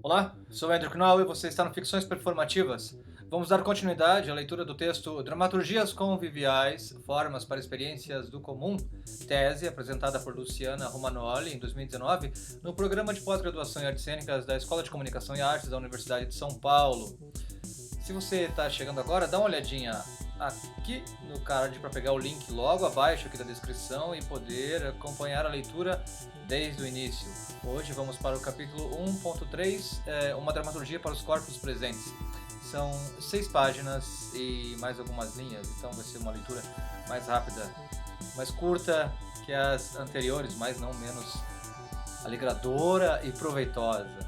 Olá, sou Andrew Knoll e você está no Ficções Performativas. Vamos dar continuidade à leitura do texto Dramaturgias Conviviais, Formas para Experiências do Comum, tese apresentada por Luciana Romagnoli em 2019 no programa de pós-graduação em Artes Cênicas da Escola de Comunicação e Artes da Universidade de São Paulo. Se você está chegando agora, dá uma olhadinha aqui no card para pegar o link logo abaixo aqui da descrição e poder acompanhar a leitura desde o início. Hoje vamos para o capítulo 1.3, uma dramaturgia para os corpos presentes. São 6 páginas e mais algumas linhas, então vai ser uma leitura mais rápida, mais curta que as anteriores, mas não menos alegradora e proveitosa.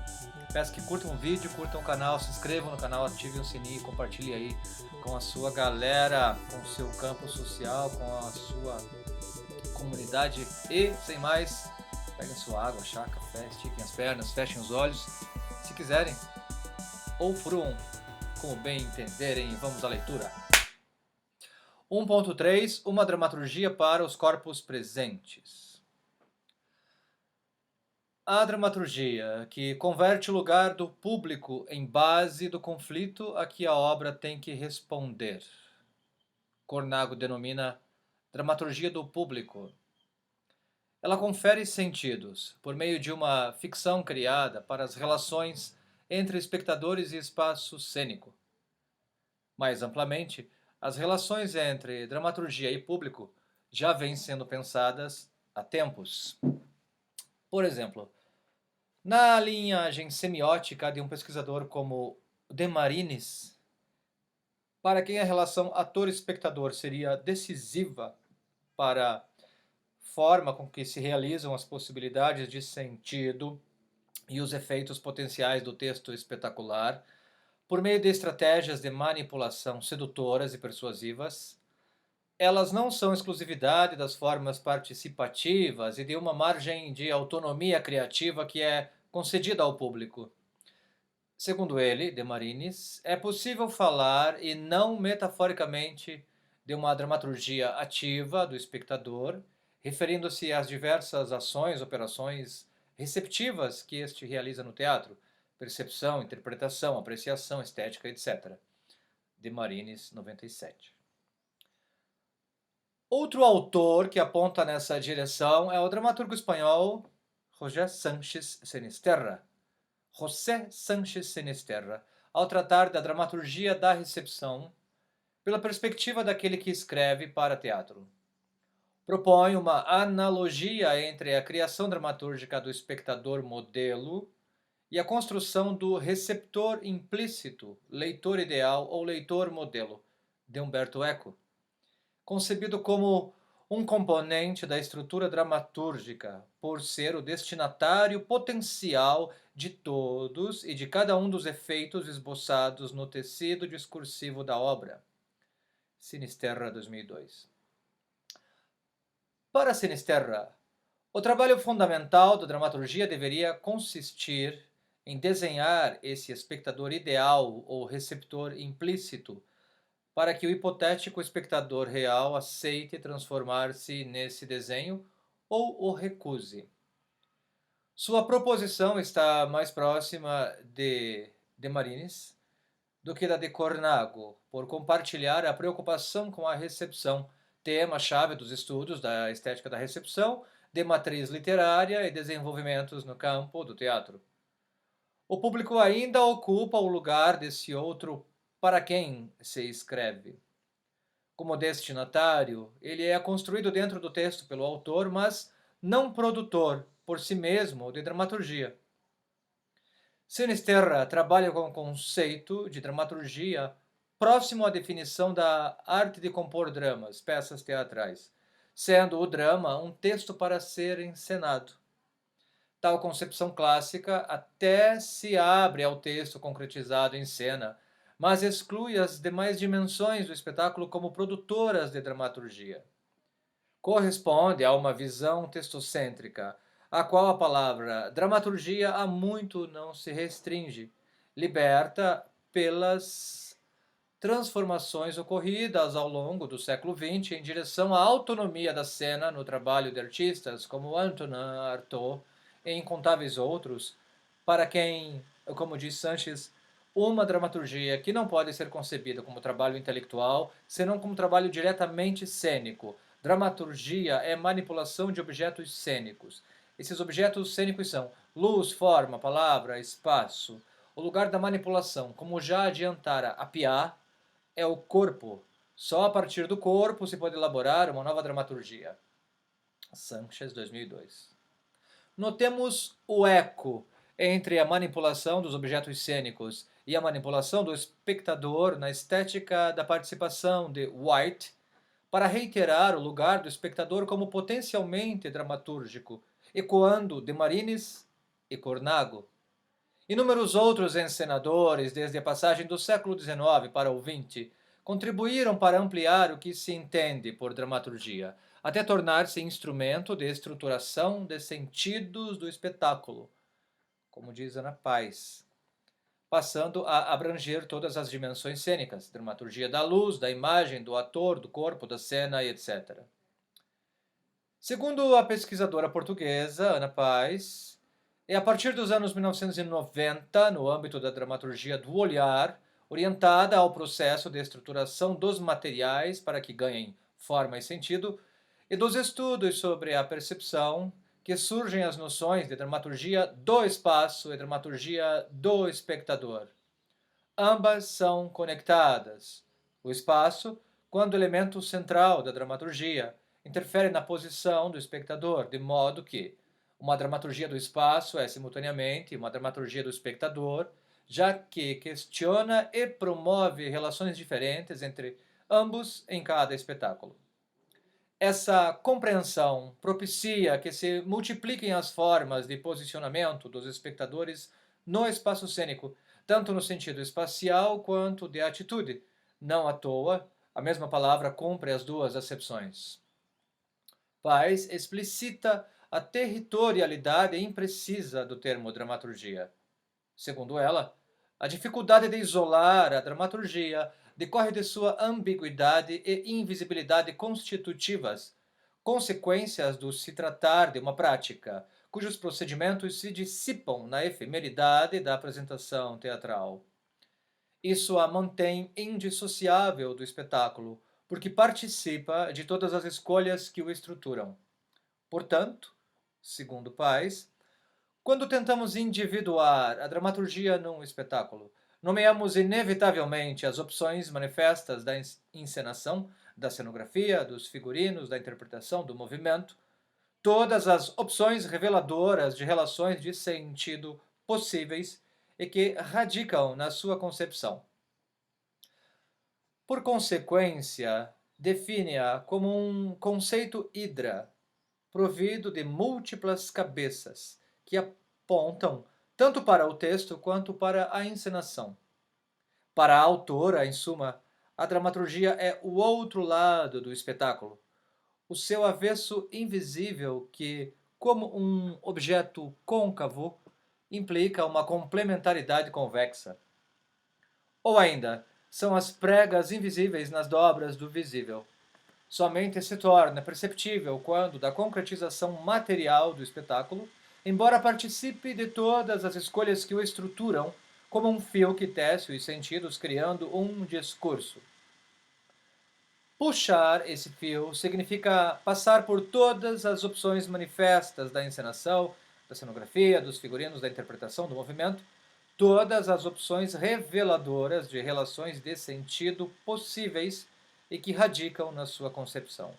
Peço que curtam o vídeo, curtam o canal, se inscrevam no canal, ativem o sininho e compartilhem aí com a sua galera, com o seu campo social, com a sua comunidade. E, sem mais, peguem sua água, chá, café, estiquem as pernas, fechem os olhos, se quiserem, ou fruam, como bem entenderem, e vamos à leitura. 1.3, uma dramaturgia para os corpos presentes. A dramaturgia, que converte o lugar do público em base do conflito a que a obra tem que responder. Cornago denomina dramaturgia do público. Ela confere sentidos, por meio de uma ficção criada para as relações entre espectadores e espaço cênico. Mais amplamente, as relações entre dramaturgia e público já vêm sendo pensadas há tempos. Por exemplo, na linhagem semiótica de um pesquisador como Desmarines, para quem a relação ator-espectador seria decisiva para a forma com que se realizam as possibilidades de sentido e os efeitos potenciais do texto espetacular, por meio de estratégias de manipulação sedutoras e persuasivas, elas não são exclusividade das formas participativas e de uma margem de autonomia criativa que é concedida ao público. Segundo ele, Desmarines, é possível falar, e não metaforicamente, de uma dramaturgia ativa do espectador, referindo-se às diversas ações, operações receptivas que este realiza no teatro, percepção, interpretação, apreciação, estética, etc. Desmarines, 97. Outro autor que aponta nessa direção é o dramaturgo espanhol José Sánchez Sinisterra. José Sánchez Sinisterra, ao tratar da dramaturgia da recepção, pela perspectiva daquele que escreve para teatro. Propõe uma analogia entre a criação dramatúrgica do espectador modelo e a construção do receptor implícito, leitor ideal ou leitor modelo, de Umberto Eco, concebido como um componente da estrutura dramatúrgica, por ser o destinatário potencial de todos e de cada um dos efeitos esboçados no tecido discursivo da obra. Sinisterra, 2002. Para Sinisterra, o trabalho fundamental da dramaturgia deveria consistir em desenhar esse espectador ideal ou receptor implícito, para que o hipotético espectador real aceite transformar-se nesse desenho ou o recuse. Sua proposição está mais próxima de Desmarines do que da de Cornago, por compartilhar a preocupação com a recepção, tema-chave dos estudos da estética da recepção, de matriz literária e desenvolvimentos no campo do teatro. O público ainda ocupa o lugar desse outro para quem se escreve. Como destinatário, ele é construído dentro do texto pelo autor, mas não produtor, por si mesmo, de dramaturgia. Sinisterra trabalha com o conceito de dramaturgia próximo à definição da arte de compor dramas, peças teatrais, sendo o drama um texto para ser encenado. Tal concepção clássica até se abre ao texto concretizado em cena, mas exclui as demais dimensões do espetáculo como produtoras de dramaturgia. Corresponde a uma visão textocêntrica, a qual a palavra dramaturgia há muito não se restringe, liberta pelas transformações ocorridas ao longo do século XX em direção à autonomia da cena no trabalho de artistas como Antonin Artaud e incontáveis outros, para quem como diz Sanches, uma dramaturgia que não pode ser concebida como trabalho intelectual, senão como trabalho diretamente cênico. Dramaturgia é manipulação de objetos cênicos. Esses objetos cênicos são luz, forma, palavra, espaço. O lugar da manipulação, como já adiantara a Piá, é o corpo. Só a partir do corpo se pode elaborar uma nova dramaturgia. Sanches, 2002. Notemos o eco entre a manipulação dos objetos cênicos e a manipulação do espectador na estética da participação de White, para reiterar o lugar do espectador como potencialmente dramatúrgico, ecoando de Marinis e Cornago. Inúmeros outros encenadores, desde a passagem do século XIX para o XX, contribuíram para ampliar o que se entende por dramaturgia, até tornar-se instrumento de estruturação de sentidos do espetáculo, como diz Ana Paz, passando a abranger todas as dimensões cênicas, dramaturgia da luz, da imagem, do ator, do corpo, da cena e etc. Segundo a pesquisadora portuguesa Ana Paz, é a partir dos anos 1990, no âmbito da dramaturgia do olhar, orientada ao processo de estruturação dos materiais para que ganhem forma e sentido, e dos estudos sobre a percepção, que surgem as noções de dramaturgia do espaço e dramaturgia do espectador. Ambas são conectadas. O espaço, quando elemento central da dramaturgia, interfere na posição do espectador, de modo que uma dramaturgia do espaço é simultaneamente uma dramaturgia do espectador, já que questiona e promove relações diferentes entre ambos em cada espetáculo. Essa compreensão propicia que se multipliquem as formas de posicionamento dos espectadores no espaço cênico, tanto no sentido espacial quanto de atitude. Não à toa, a mesma palavra cumpre as duas acepções. Paz explicita a territorialidade imprecisa do termo dramaturgia. Segundo ela, a dificuldade de isolar a dramaturgia decorre de sua ambiguidade e invisibilidade constitutivas, consequências do se tratar de uma prática, cujos procedimentos se dissipam na efemeridade da apresentação teatral. Isso a mantém indissociável do espetáculo, porque participa de todas as escolhas que o estruturam. Portanto, segundo Paz, quando tentamos individuar a dramaturgia num espetáculo, nomeamos inevitavelmente as opções manifestas da encenação, da cenografia, dos figurinos, da interpretação, do movimento, todas as opções reveladoras de relações de sentido possíveis e que radicam na sua concepção. Por consequência, define-a como um conceito hidra, provido de múltiplas cabeças, que apontam tanto para o texto quanto para a encenação. Para a autora, em suma, a dramaturgia é o outro lado do espetáculo, o seu avesso invisível que, como um objeto côncavo, implica uma complementaridade convexa. Ou ainda, são as pregas invisíveis nas dobras do visível. Somente se torna perceptível quando da concretização material do espetáculo, embora participe de todas as escolhas que o estruturam, como um fio que tece os sentidos criando um discurso. Puxar esse fio significa passar por todas as opções manifestas da encenação, da cenografia, dos figurinos, da interpretação, do movimento, todas as opções reveladoras de relações de sentido possíveis e que radicam na sua concepção.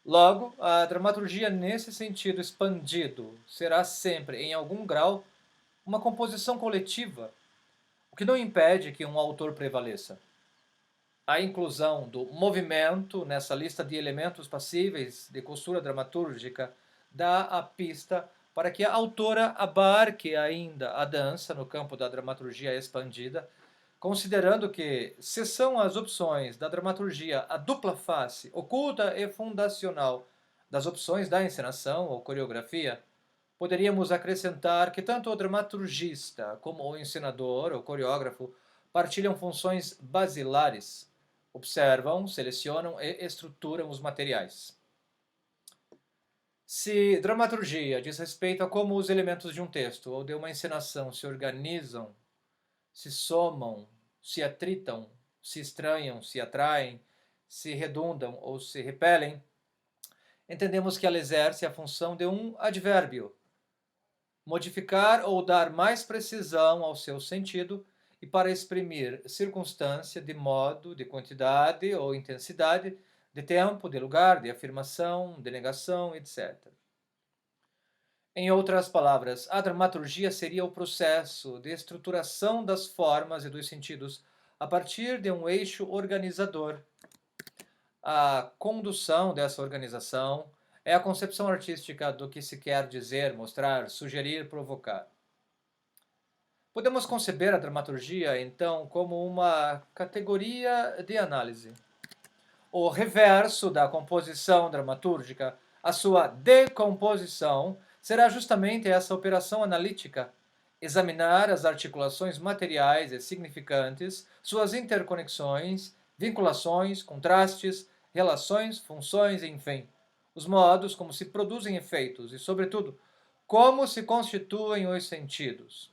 Logo, a dramaturgia nesse sentido expandido será sempre, em algum grau, uma composição coletiva, o que não impede que um autor prevaleça. A inclusão do movimento nessa lista de elementos passíveis de costura dramatúrgica dá a pista para que a autora abarque ainda a dança no campo da dramaturgia expandida, considerando que, se são as opções da dramaturgia a dupla face, oculta e fundacional, das opções da encenação ou coreografia, poderíamos acrescentar que tanto o dramaturgista como o encenador ou coreógrafo partilham funções basilares, observam, selecionam e estruturam os materiais. Se dramaturgia diz respeito a como os elementos de um texto ou de uma encenação se organizam, se somam, se atritam, se estranham, se atraem, se redundam ou se repelem, entendemos que ela exerce a função de um advérbio, modificar ou dar mais precisão ao seu sentido e para exprimir circunstância de modo, de quantidade ou intensidade, de tempo, de lugar, de afirmação, de negação, etc. Em outras palavras, a dramaturgia seria o processo de estruturação das formas e dos sentidos a partir de um eixo organizador. A condução dessa organização é a concepção artística do que se quer dizer, mostrar, sugerir, provocar. Podemos conceber a dramaturgia, então, como uma categoria de análise. O reverso da composição dramatúrgica, a sua decomposição, será justamente essa operação analítica, examinar as articulações materiais e significantes, suas interconexões, vinculações, contrastes, relações, funções, enfim, os modos como se produzem efeitos e, sobretudo, como se constituem os sentidos.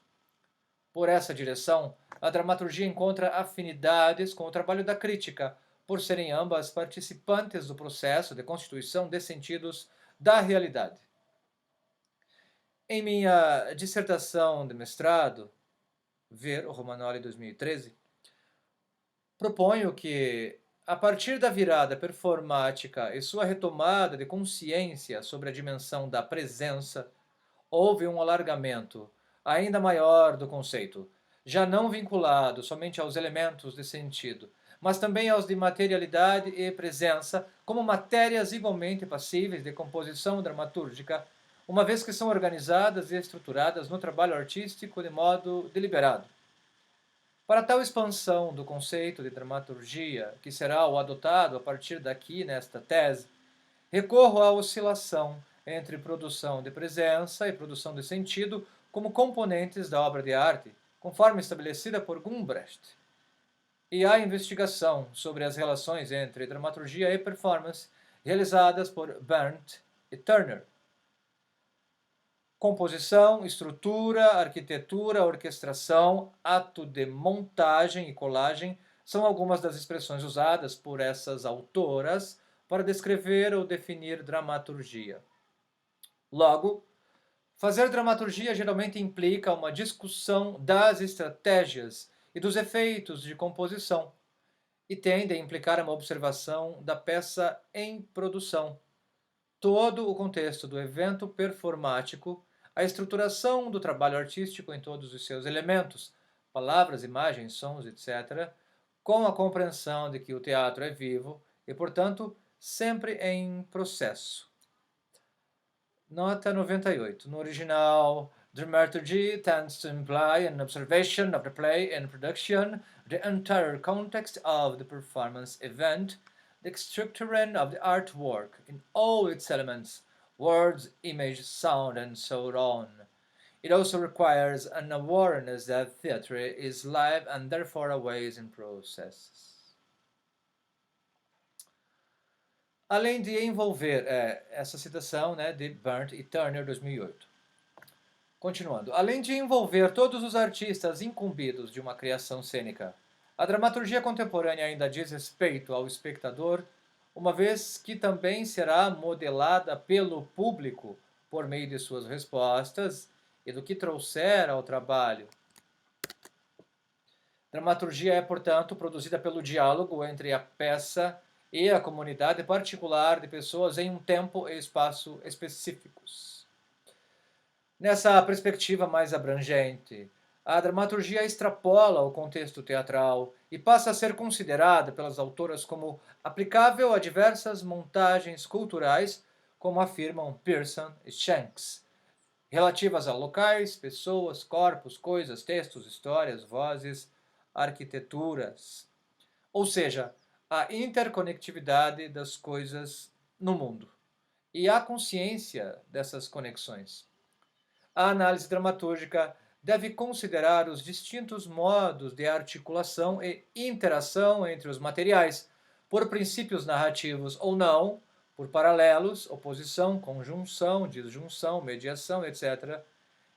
Por essa direção, a dramaturgia encontra afinidades com o trabalho da crítica, por serem ambas participantes do processo de constituição de sentidos da realidade. Em minha dissertação de mestrado, ver o Romagnoli 2013, proponho que, a partir da virada performática e sua retomada de consciência sobre a dimensão da presença, houve um alargamento ainda maior do conceito, já não vinculado somente aos elementos de sentido, mas também aos de materialidade e presença, como matérias igualmente passíveis de composição dramatúrgica, uma vez que são organizadas e estruturadas no trabalho artístico de modo deliberado. Para tal expansão do conceito de dramaturgia, que será o adotado a partir daqui nesta tese, recorro à oscilação entre produção de presença e produção de sentido como componentes da obra de arte, conforme estabelecida por Gumbrecht, e à investigação sobre as relações entre dramaturgia e performance realizadas por Berndt e Turner. Composição, estrutura, arquitetura, orquestração, ato de montagem e colagem são algumas das expressões usadas por essas autoras para descrever ou definir dramaturgia. Logo, fazer dramaturgia geralmente implica uma discussão das estratégias e dos efeitos de composição, e tende a implicar uma observação da peça em produção, todo o contexto do evento performático, a estruturação do trabalho artístico em todos os seus elementos, palavras, imagens, sons, etc., com a compreensão de que o teatro é vivo e, portanto, sempre em processo. Nota 98. No original, dramaturgy tends to imply an observation of the play and production, the entire context of the performance event, the structuring of the artwork in all its elements, words, image, sound, and so on. It also requires an awareness that theatre is live and therefore always in process. Além de envolver essa citação de Berndt e Turner, 2008. Continuando. Além de envolver todos os artistas incumbidos de uma criação cênica, a dramaturgia contemporânea ainda diz respeito ao espectador, uma vez que também será modelada pelo público por meio de suas respostas e do que trouxer ao trabalho. Dramaturgia é, portanto, produzida pelo diálogo entre a peça e a comunidade particular de pessoas em um tempo e espaço específicos. Nessa perspectiva mais abrangente, a dramaturgia extrapola o contexto teatral e passa a ser considerada pelas autoras como aplicável a diversas montagens culturais, como afirmam Pearson e Shanks, relativas a locais, pessoas, corpos, coisas, textos, histórias, vozes, arquiteturas. Ou seja, a interconectividade das coisas no mundo e a consciência dessas conexões. A análise dramatúrgica deve considerar os distintos modos de articulação e interação entre os materiais, por princípios narrativos ou não, por paralelos, oposição, conjunção, disjunção, mediação, etc.,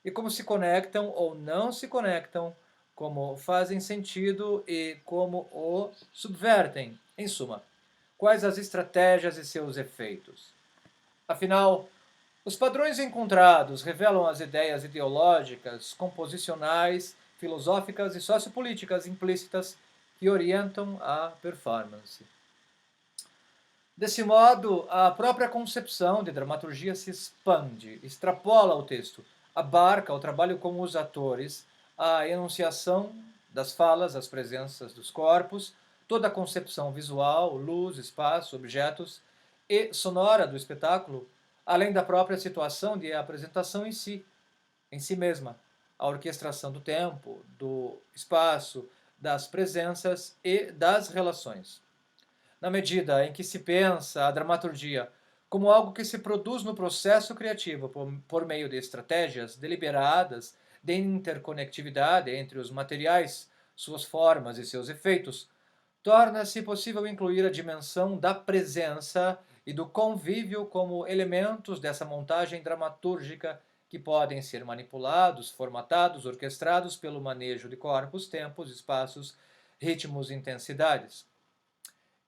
e como se conectam ou não se conectam, como fazem sentido e como o subvertem. Em suma, quais as estratégias e seus efeitos? Afinal, os padrões encontrados revelam as ideias ideológicas, composicionais, filosóficas e sociopolíticas implícitas que orientam a performance. Desse modo, a própria concepção de dramaturgia se expande, extrapola o texto, abarca o trabalho com os atores, a enunciação das falas, as presenças dos corpos, toda a concepção visual, luz, espaço, objetos e sonora do espetáculo, além da própria situação de apresentação em si mesma, a orquestração do tempo, do espaço, das presenças e das relações. Na medida em que se pensa a dramaturgia como algo que se produz no processo criativo por meio de estratégias deliberadas de interconectividade entre os materiais, suas formas e seus efeitos, torna-se possível incluir a dimensão da presença e do convívio como elementos dessa montagem dramatúrgica que podem ser manipulados, formatados, orquestrados pelo manejo de corpos, tempos, espaços, ritmos e intensidades.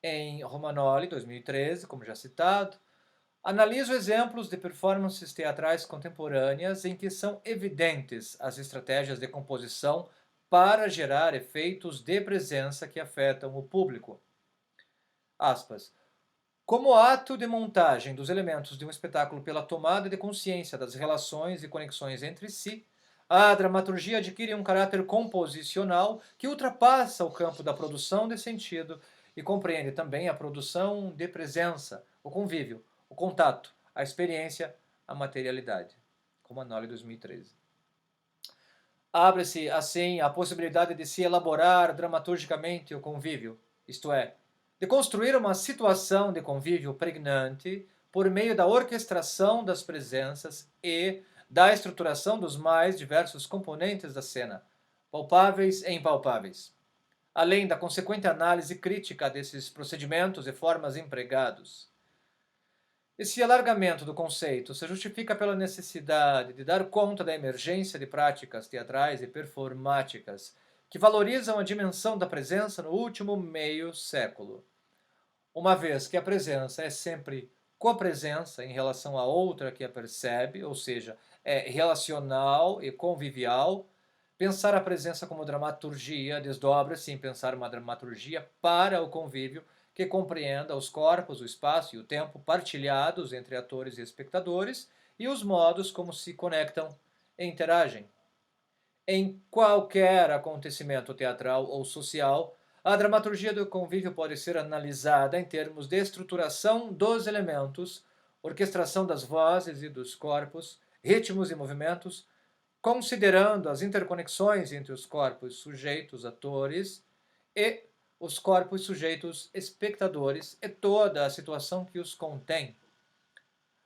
Em Romagnoli, 2013, como já citado, analiso exemplos de performances teatrais contemporâneas em que são evidentes as estratégias de composição para gerar efeitos de presença que afetam o público. Aspas. Como ato de montagem dos elementos de um espetáculo pela tomada de consciência das relações e conexões entre si, a dramaturgia adquire um caráter composicional que ultrapassa o campo da produção de sentido e compreende também a produção de presença, o convívio, o contato, a experiência, a materialidade. Romagnoli, 2013. Abre-se, assim, a possibilidade de se elaborar dramaturgicamente o convívio, isto é, de construir uma situação de convívio pregnante por meio da orquestração das presenças e da estruturação dos mais diversos componentes da cena, palpáveis e impalpáveis, além da consequente análise crítica desses procedimentos e formas empregados. Esse alargamento do conceito se justifica pela necessidade de dar conta da emergência de práticas teatrais e performáticas que valorizam a dimensão da presença no último meio século. Uma vez que a presença é sempre copresença em relação à outra que a percebe, ou seja, é relacional e convivial, pensar a presença como dramaturgia desdobra-se em pensar uma dramaturgia para o convívio que compreenda os corpos, o espaço e o tempo partilhados entre atores e espectadores e os modos como se conectam e interagem. Em qualquer acontecimento teatral ou social, a dramaturgia do convívio pode ser analisada em termos de estruturação dos elementos, orquestração das vozes e dos corpos, ritmos e movimentos, considerando as interconexões entre os corpos sujeitos atores e os corpos sujeitos espectadores e toda a situação que os contém.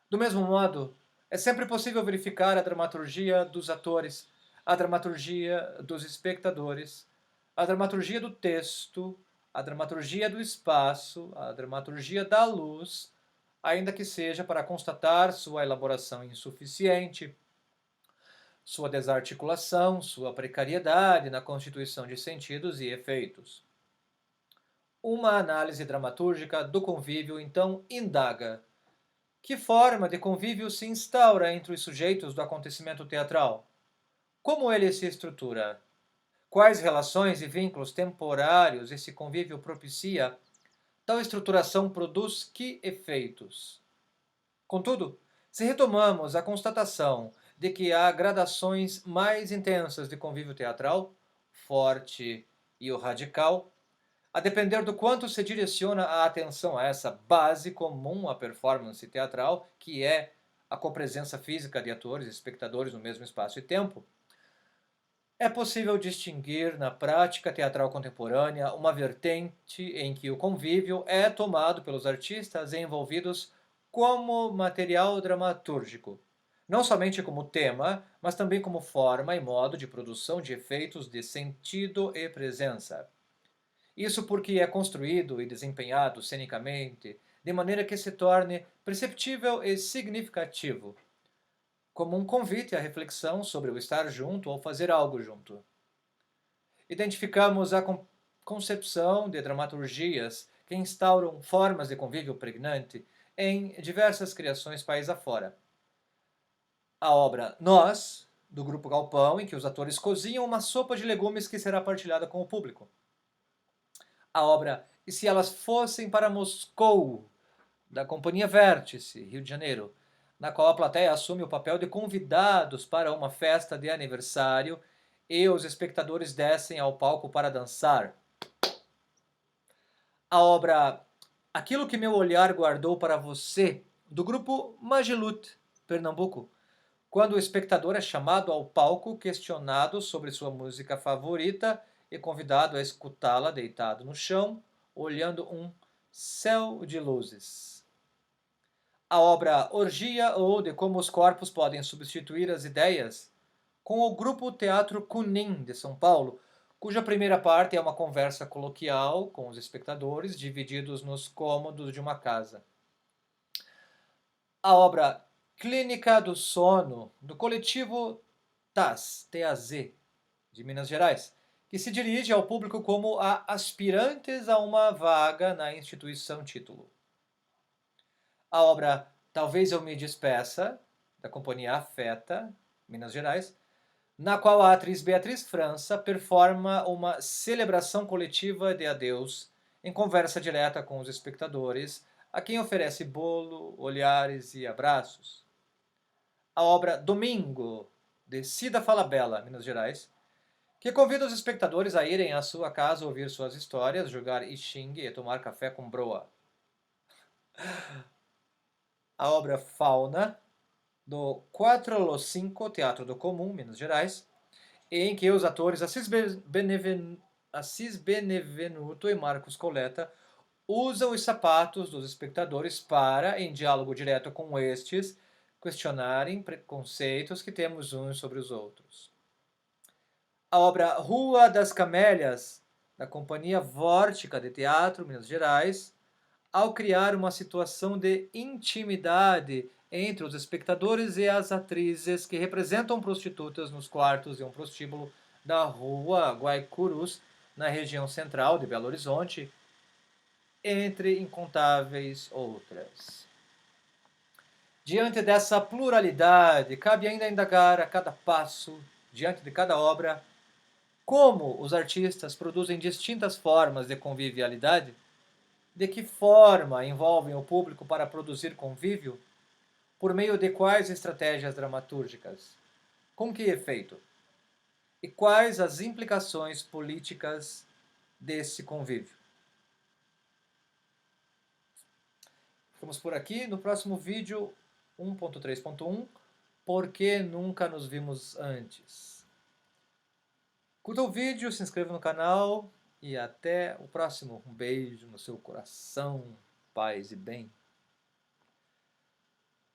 Do mesmo modo, é sempre possível verificar a dramaturgia dos atores, a dramaturgia dos espectadores, a dramaturgia do texto, a dramaturgia do espaço, a dramaturgia da luz, ainda que seja para constatar sua elaboração insuficiente, sua desarticulação, sua precariedade na constituição de sentidos e efeitos. Uma análise dramatúrgica do convívio, então, indaga: que forma de convívio se instaura entre os sujeitos do acontecimento teatral? Como ele se estrutura? Quais relações e vínculos temporários esse convívio propicia? Tal estruturação produz que efeitos? Contudo, se retomamos a constatação de que há gradações mais intensas de convívio teatral, forte e o radical, a depender do quanto se direciona a atenção a essa base comum à performance teatral, que é a copresença física de atores e espectadores no mesmo espaço e tempo, é possível distinguir na prática teatral contemporânea uma vertente em que o convívio é tomado pelos artistas envolvidos como material dramatúrgico, não somente como tema, mas também como forma e modo de produção de efeitos de sentido e presença. Isso porque é construído e desempenhado cenicamente de maneira que se torne perceptível e significativo, como um convite à reflexão sobre o estar junto ou fazer algo junto. Identificamos a concepção de dramaturgias que instauram formas de convívio pregnante em diversas criações país afora. A obra Nós, do Grupo Galpão, em que os atores cozinham uma sopa de legumes que será partilhada com o público. A obra E se elas fossem para Moscou, da Companhia Vértice, Rio de Janeiro, na qual a plateia assume o papel de convidados para uma festa de aniversário e os espectadores descem ao palco para dançar. A obra Aquilo que meu olhar guardou para você, do grupo Magelut, Pernambuco, quando o espectador é chamado ao palco, questionado sobre sua música favorita e convidado a escutá-la deitado no chão, olhando um céu de luzes. A obra Orgia, ou de como os corpos podem substituir as ideias, com o grupo Teatro Cunim de São Paulo, cuja primeira parte é uma conversa coloquial com os espectadores, divididos nos cômodos de uma casa. A obra Clínica do Sono, do coletivo TAZ, TAZ, de Minas Gerais, que se dirige ao público como a aspirantes a uma vaga na instituição título. A obra Talvez Eu Me Despeça, da companhia Afeta, Minas Gerais, na qual a atriz Beatriz França performa uma celebração coletiva de adeus em conversa direta com os espectadores, a quem oferece bolo, olhares e abraços. A obra Domingo, de Cida Falabella, Minas Gerais, que convida os espectadores a irem à sua casa ouvir suas histórias, jogar ixingue e tomar café com broa. A obra Fauna, do Quattro lo Cinco, Teatro do Comum, Minas Gerais, em que os atores Assis Benevenuto e Marcos Coletta usam os sapatos dos espectadores para, em diálogo direto com estes, questionarem preconceitos que temos uns sobre os outros. A obra Rua das Camélias, da Companhia Vórtica de Teatro, Minas Gerais, ao criar uma situação de intimidade entre os espectadores e as atrizes que representam prostitutas nos quartos de um prostíbulo da Rua Guaicurus, na região central de Belo Horizonte, entre incontáveis outras. Diante dessa pluralidade, cabe ainda indagar a cada passo, diante de cada obra, como os artistas produzem distintas formas de convivialidade, de que forma envolvem o público para produzir convívio, por meio de quais estratégias dramatúrgicas, com que efeito, e quais as implicações políticas desse convívio. Ficamos por aqui. No próximo vídeo 1.3.1, Por que nunca nos vimos antes? Curta o vídeo, se inscreva no canal e até o próximo. Um beijo no seu coração, paz e bem.